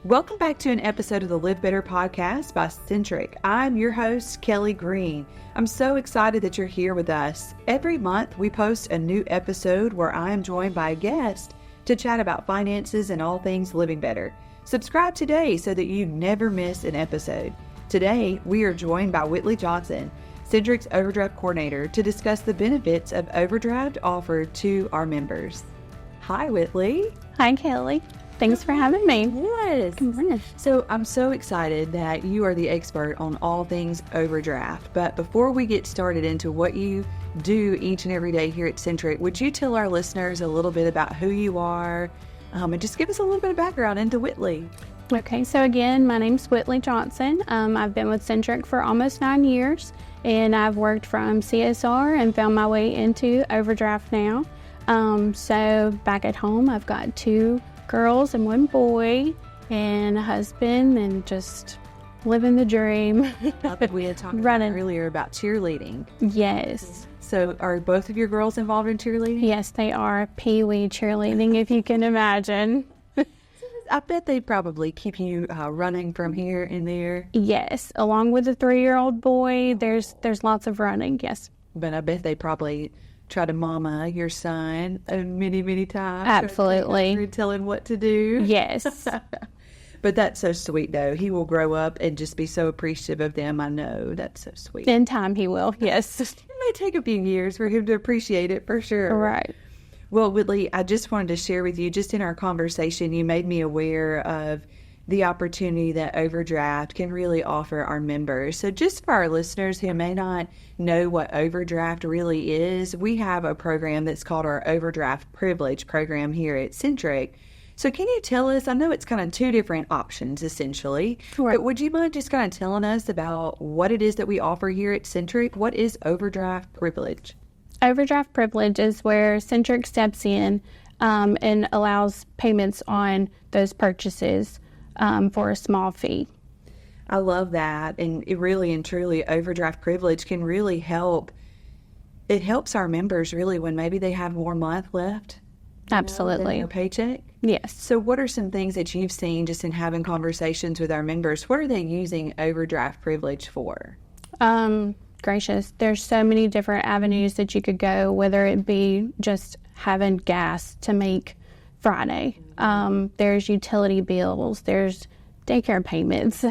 Welcome back to an episode of the Live Better podcast by Centric. I'm your host, Kelli Green. I'm so excited that you're here with us. Every month, we post a new episode where I am joined by a guest to chat about finances and all things living better. Subscribe today so that you never miss an episode. Today, we are joined by Whitley Johnson, Centric's Overdraft Coordinator, to discuss the benefits of overdraft offered to our members. Hi, Whitley. Hi, Kelli. Thanks for having me. Yes. Good morning. So I'm so excited that you are the expert on all things overdraft. But before we get started into what you do each and every day here at Centric, would you tell our listeners a little bit about who you are and just give us a little bit of background into Whitley? Okay, so again, my name's Whitley Johnson. I've been with Centric for almost 9 years, and I've worked from CSR and found my way into overdraft now. So back at home, I've got 2 girls and 1 boy and a husband, and just living the dream. We had talked earlier about cheerleading. Yes. So are both of your girls involved in cheerleading? Yes, they are. Pee-wee cheerleading, if you can imagine. I bet they probably keep you running from here and there. Yes, along with the 3-year-old boy, there's lots of running, yes. But I bet they probably try to mama your son many, many times. Absolutely. Tell him what to do. Yes. But that's so sweet, though. He will grow up and just be so appreciative of them. I know. That's so sweet. In time he will, yes. It may take a few years for him to appreciate it, for sure. Right. Well, Whitley, I just wanted to share with you, just in our conversation, you made me aware of the opportunity that overdraft can really offer our members. So just for our listeners who may not know what overdraft really is, we have a program that's called our Overdraft Privilege Program here at Centric. So can you tell us, I know it's kind of 2 different options essentially, Right. but would you mind just kind of telling us about what it is that we offer here at Centric? What is Overdraft Privilege? Overdraft privilege is where Centric steps in and allows payments on those purchases for a small fee. I love that. And it really and truly, overdraft privilege can really help. It helps our members really when maybe they have more month left. Absolutely. Than their paycheck. Yes. So what are some things that you've seen just in having conversations with our members? What are they using overdraft privilege for? Gracious. There's so many different avenues that you could go, whether it be just having gas to make Friday. There's utility bills, there's daycare payments.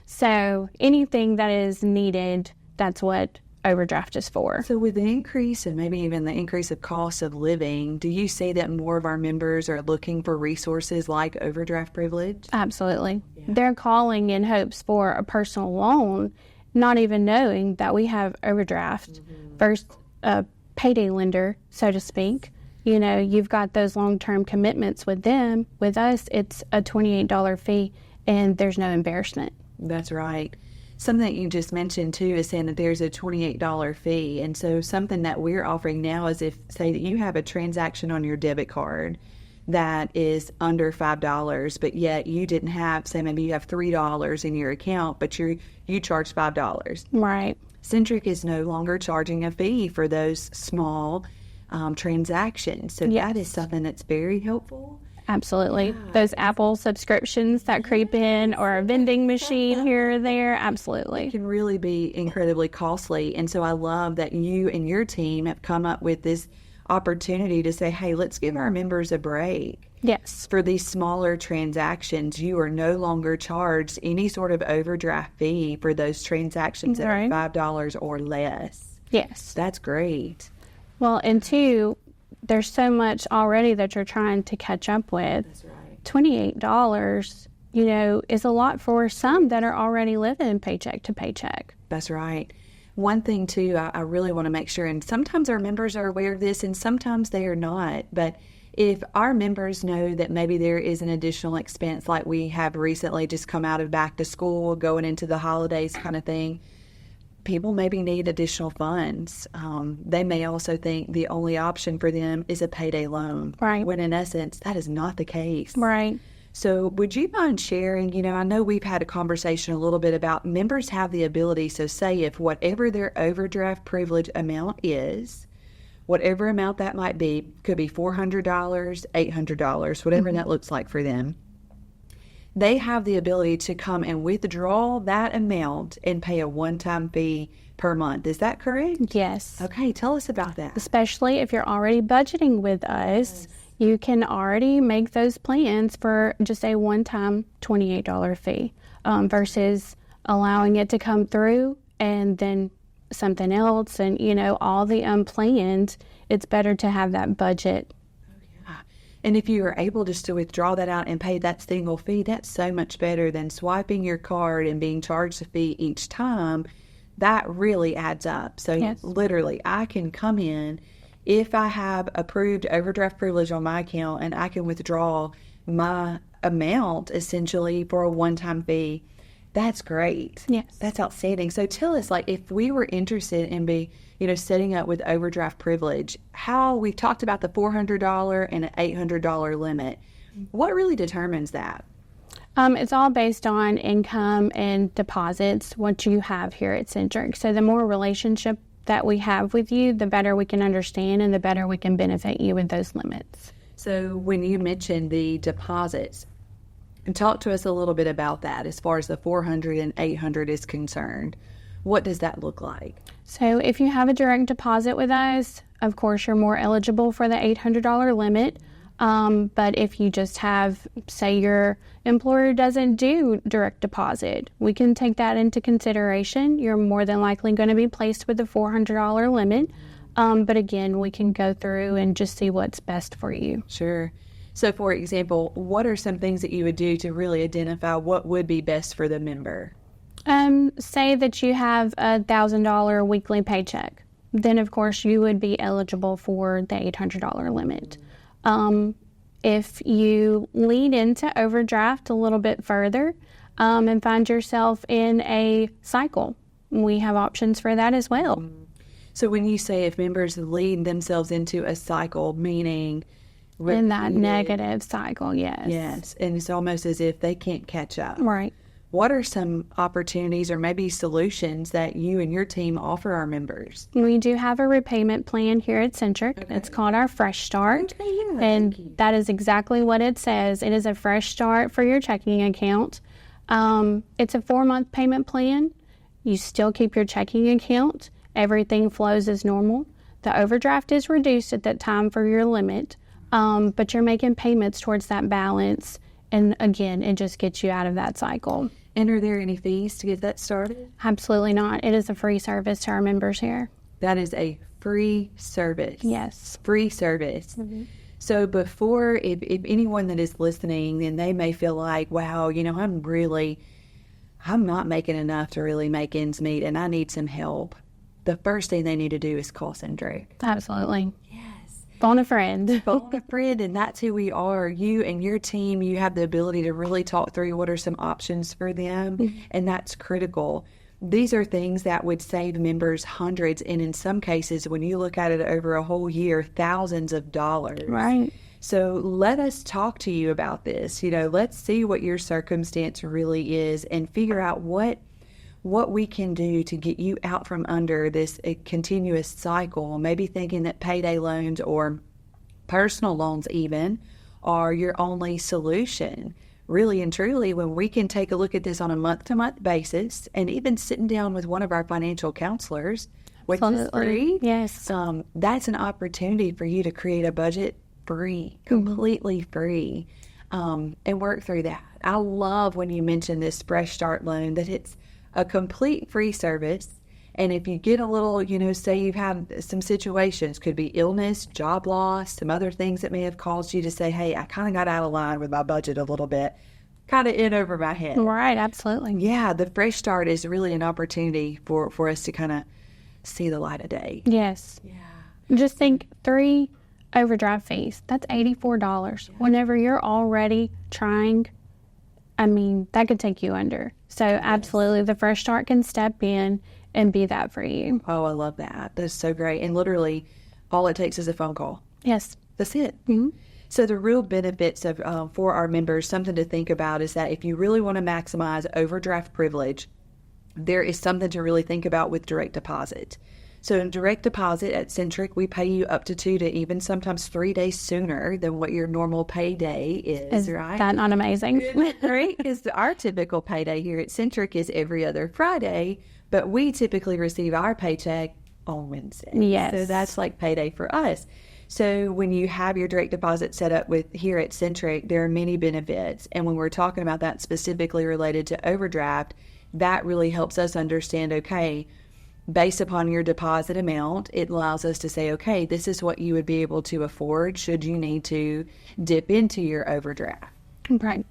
So anything that is needed, that's what overdraft is for. So with the increase and maybe even the increase of cost of living, do you see that more of our members are looking for resources like overdraft privilege? Absolutely. Yeah. They're calling in hopes for a personal loan, not even knowing that we have overdraft. First, a payday lender, so to speak. You know, you've got those long-term commitments with them. With us, it's a $28 fee, and there's no embarrassment. That's right. Something that you just mentioned, too, is saying that there's a $28 fee. And so something that we're offering now is if, say, that you have a transaction on your debit card that is under $5, but yet you didn't have, say, maybe you have $3 in your account, but you charge $5. Right. Centric is no longer charging a fee for those small transactions. So Yes. that is something that's very helpful. Absolutely. Yeah. Those Apple subscriptions that creep in, or a vending machine here or there, absolutely. It can really be incredibly costly. And so I love that you and your team have come up with this opportunity to say, hey, let's give our members a break. Yes. For these smaller transactions, you are no longer charged any sort of overdraft fee for those transactions that Right. are $5 or less. Yes. That's great. Well, and 2, there's so much already that you're trying to catch up with. That's right. $28, you know, is a lot for some that are already living paycheck to paycheck. That's right. One thing, too, I really want to make sure, and sometimes our members are aware of this and sometimes they are not, but if our members know that maybe there is an additional expense, like we have recently just come out of back to school, going into the holidays kind of thing, people maybe need additional funds. They may also think the only option for them is a payday loan. Right. When in essence, that is not the case. Right. So would you mind sharing, I know we've had a conversation a little bit about members have the ability, so say if whatever their overdraft privilege amount is, whatever amount that might be, could be $400, $800, whatever that looks like for them, they have the ability to come and withdraw that amount and pay a one-time fee per month. Is that correct? Yes. Okay, tell us about that. Especially if you're already budgeting with us, you can already make those plans for just a one-time $28 fee versus allowing it to come through and then something else and, all the unplanned. It's better to have that budget. And if you are able just to withdraw that out and pay that single fee, that's so much better than swiping your card and being charged a fee each time. That really adds up. So Yes. literally, I can come in if I have approved overdraft privilege on my account and I can withdraw my amount essentially for a one-time fee. That's great. Yes. That's outstanding. So tell us, if we were interested in setting up with overdraft privilege, how we've talked about the $400 and an $800 limit. What really determines that? It's all based on income and deposits, what you have here at Centric. So the more relationship that we have with you, the better we can understand and the better we can benefit you with those limits. So when you mentioned the deposits, and talk to us a little bit about that as far as the 400 and 800 is concerned. What does that look like? So if you have a direct deposit with us, of course, you're more eligible for the $800 limit. But if you just have, say your employer doesn't do direct deposit, we can take that into consideration. You're more than likely going to be placed with the $400 limit. But again, we can go through and just see what's best for you. Sure. So for example, what are some things that you would do to really identify what would be best for the member? Say that you have a $1,000 weekly paycheck. Then of course you would be eligible for the $800 limit. If you lead into overdraft a little bit further and find yourself in a cycle, we have options for that as well. So when you say if members lead themselves into a cycle, meaning... In that negative cycle, yes. Yes, and it's almost as if they can't catch up. Right. What are some opportunities or maybe solutions that you and your team offer our members? We do have a repayment plan here at Centric. Okay. It's called our Fresh Start. Okay, yeah, and that is exactly what it says. It is a fresh start for your checking account. It's a 4-month payment plan. You still keep your checking account. Everything flows as normal. The overdraft is reduced at that time for your limit, but you're making payments towards that balance. And again, it just gets you out of that cycle. And are there any fees to get that started? Absolutely not. It is a free service to our members here. That is a free service. Yes. Free service. Mm-hmm. So before, if anyone that is listening, then they may feel like, wow, I'm not making enough to really make ends meet and I need some help. The first thing they need to do is call Centric. Absolutely. Yes. Phone a friend. Phone a friend, and that's who we are. You and your team, you have the ability to really talk through what are some options for them, and that's critical. These are things that would save members hundreds, and in some cases, when you look at it over a whole year, thousands of dollars. Right. So let us talk to you about this. Let's see what your circumstance really is and figure out what we can do to get you out from under this continuous cycle, maybe thinking that payday loans or personal loans even are your only solution. Really and truly, when we can take a look at this on a month-to-month basis and even sitting down with one of our financial counselors, which is free, yes, that's an opportunity for you to create a budget free, completely free, and work through that. I love when you mention this Fresh Start loan, that it's a complete free service. And if you get a little, say you've had some situations, could be illness, job loss, some other things that may have caused you to say, hey, I kind of got out of line with my budget a little bit, kind of in over my head. Right, absolutely. Yeah, the Fresh Start is really an opportunity for us to kind of see the light of day. Yes. Yeah. Just think 3 overdraft fees. That's $84. Yeah. Whenever you're already trying, that could take you under. So absolutely, the Fresh Start can step in and be that for you. Oh, I love that. That's so great. And literally, all it takes is a phone call. Yes. That's it. Mm-hmm. So the real benefits of for our members, something to think about is that if you really want to maximize overdraft privilege, there is something to really think about with direct deposit. So in direct deposit at Centric, we pay you up to 2 to even sometimes 3 days sooner than what your normal payday is, right? Is that not amazing? Right? Because our typical payday here at Centric is every other Friday, but we typically receive our paycheck on Wednesday. Yes. So that's like payday for us. So when you have your direct deposit set up with here at Centric, there are many benefits. And when we're talking about that specifically related to overdraft, that really helps us understand, okay, based upon your deposit amount, it allows us to say, okay, this is what you would be able to afford should you need to dip into your overdraft. Right.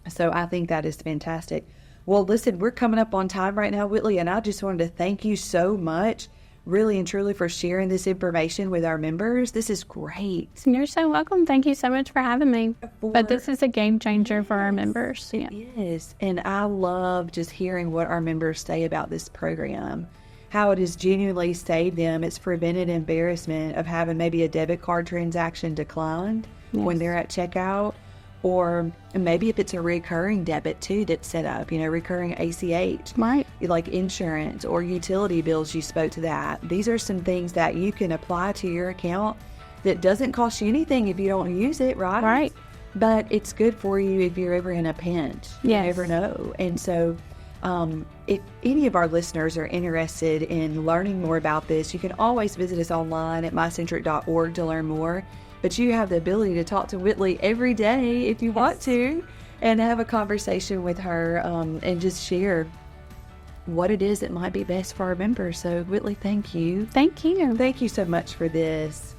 So I think that is fantastic. Well, listen, we're coming up on time right now, Whitley, and I just wanted to thank you so much, really and truly, for sharing this information with our members. This is great. You're so welcome. Thank you so much for having me. But this is a game changer for our members. Yeah. It is. And I love just hearing what our members say about this program, how it has genuinely saved them. It's prevented embarrassment of having maybe a debit card transaction declined when they're at checkout, or maybe if it's a recurring debit too that's set up, recurring ACH, right? Like insurance or utility bills. You spoke to that. These are some things that you can apply to your account that doesn't cost you anything if you don't use it, right? Right. But it's good for you if you're ever in a pinch. You never know. And so if any of our listeners are interested in learning more about this, you can always visit us online at mycentric.org to learn more. But you have the ability to talk to Whitley every day if you want to, and have a conversation with her and just share what it is that might be best for our members. So Whitley, thank you. Thank you. Thank you so much for this.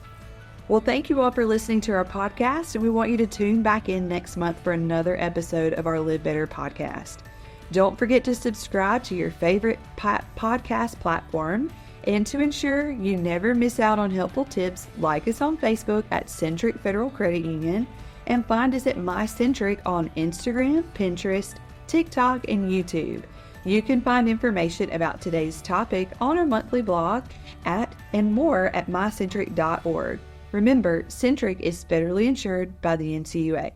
Well, thank you all for listening to our podcast, and we want you to tune back in next month for another episode of our Live Better podcast. Don't forget to subscribe to your favorite podcast platform. And to ensure you never miss out on helpful tips, like us on Facebook at Centric Federal Credit Union, and find us at MyCentric on Instagram, Pinterest, TikTok, and YouTube. You can find information about today's topic on our monthly blog and more at mycentric.org. Remember, Centric is federally insured by the NCUA.